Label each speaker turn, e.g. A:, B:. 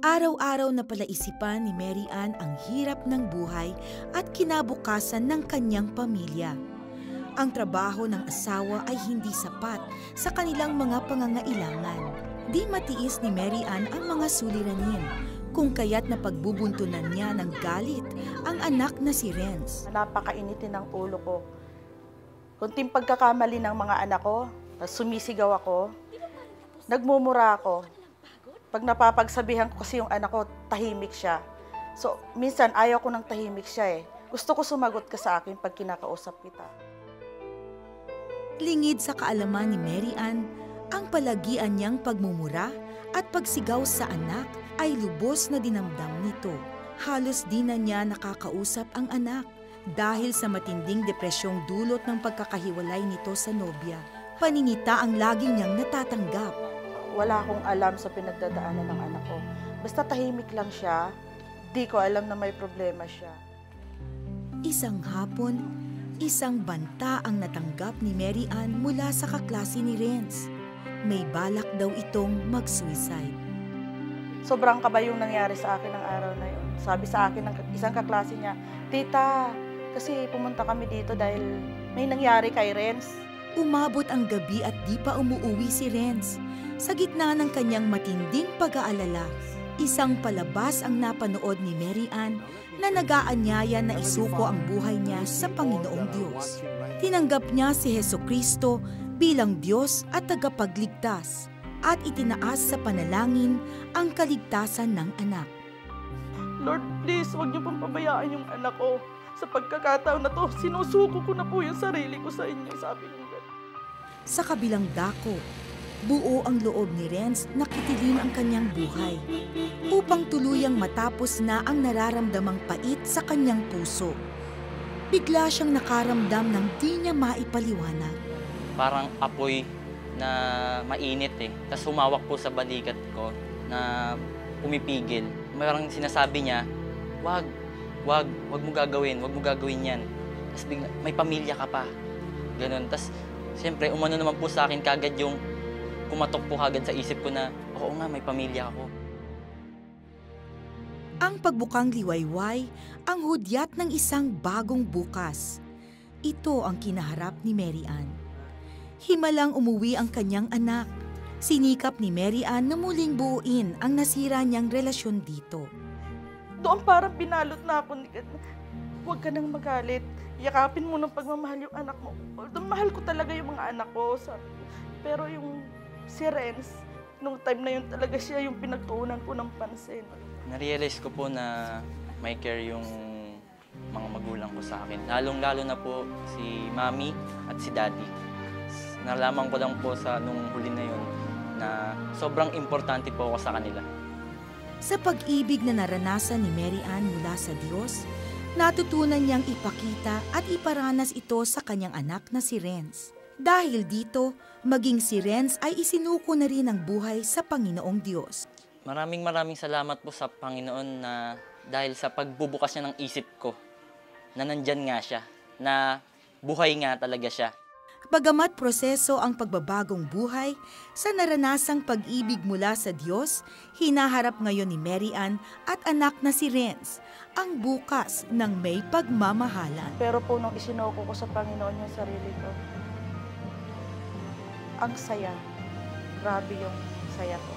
A: Araw-araw na palaisipan ni Mary Ann ang hirap ng buhay at kinabukasan ng kanyang pamilya. Ang trabaho ng asawa ay hindi sapat sa kanilang mga pangangailangan. Di matiis ni Mary Ann ang mga suliranin, kung kaya't napagbubuntunan niya ng galit ang anak na si Renz.
B: Napakainitin ng ulo ko. Kunting pagkakamali ng mga anak ko, sumisigaw ako, nagmumura ako. Pag napapagsabihan ko kasi yung anak ko, tahimik siya. So, minsan ayaw ko ng tahimik siya eh. Gusto ko sumagot ka sa akin pag kinakausap kita.
A: Lingid sa kaalaman ni Mary Ann, ang palagian niyang pagmumura at pagsigaw sa anak ay lubos na dinamdam nito. Halos di na niya nakakausap ang anak dahil sa matinding depresyong dulot ng pagkakahiwalay nito sa nobya. Paninita ang lagi niyang natatanggap.
B: Wala akong alam sa pinagdadaanan ng anak ko. Basta tahimik lang siya, di ko alam na may problema siya.
A: Isang hapon, isang banta ang natanggap ni Mary Ann mula sa kaklase ni Renz. May balak daw itong mag-suicide.
B: Sobrang kaba yung nangyari sa akin ng araw na yun. Sabi sa akin ng isang kaklase niya, Tita, kasi pumunta kami dito dahil may nangyari kay Renz.
A: Umabot ang gabi at di pa umuuwi si Renz. Sa gitna ng kanyang matinding pag-aalala, isang palabas ang napanood ni Mary Ann na nag-aanyaya na isuko ang buhay niya sa Panginoong Diyos. Tinanggap niya si Hesukristo bilang Diyos at tagapagligtas at itinaas sa panalangin ang kaligtasan ng anak.
B: Lord, please, huwag niyo pong pabayaan yung anak ko. Sa pagkakataon na to, sinusuko ko na po yung sarili ko sa inyo, sabi niyo.
A: Sa kabilang dako, buo ang loob ni Renz na kitilin ang kanyang buhay upang tuluyang matapos na ang nararamdamang pait sa kanyang puso. Bigla siyang nakaramdam ng di niya maipaliwanag.
C: Parang apoy na mainit eh. Tapos humawak po sa balikat ko na pumipigil. Parang sinasabi niya, wag mo gagawin yan. Tapos bigla, may pamilya ka pa. Ganun. Tapos siyempre, umano naman po sa akin kagad yung kumatok po kagad sa isip ko na, oo nga, may pamilya ako.
A: Ang pagbukang liwayway, ang hudyat ng isang bagong bukas. Ito ang kinaharap ni Mary Ann. Himalang umuwi ang kanyang anak. Sinikap ni Mary Ann na muling buuin ang nasira niyang relasyon dito.
B: Doon parang binalot na ako. Huwag ka nang magalit. Yakapin mo ng pagmamahal yung anak mo. Although mahal ko talaga yung mga anak ko, sabi ko. Pero yung si Renz, nung time na yun talaga siya yung pinagtuunan ko ng pansin.
C: Narealize ko po na may care yung mga magulang ko sa akin. Lalong-lalo na po si Mami at si Daddy. Nalaman ko lang po sa nung huli na yun na sobrang importante po ako sa kanila.
A: Sa pag-ibig na naranasan ni Mary Ann mula sa Diyos, natutunan niyang ipakita at iparanas ito sa kanyang anak na si Renz. Dahil dito, maging si Renz ay isinuko na rin ang buhay sa Panginoong Diyos.
C: Maraming salamat po sa Panginoon na dahil sa pagbubukas niya ng isip ko, na nandyan nga siya, na buhay nga talaga siya.
A: Bagamat proseso ang pagbabagong buhay, sa naranasang pag-ibig mula sa Diyos, hinaharap ngayon ni Mary Ann at anak na si Renz ang bukas ng may pagmamahalan.
B: Pero po nung isinuko ko sa Panginoon yung sarili ko, ang saya. Grabe yung saya ko.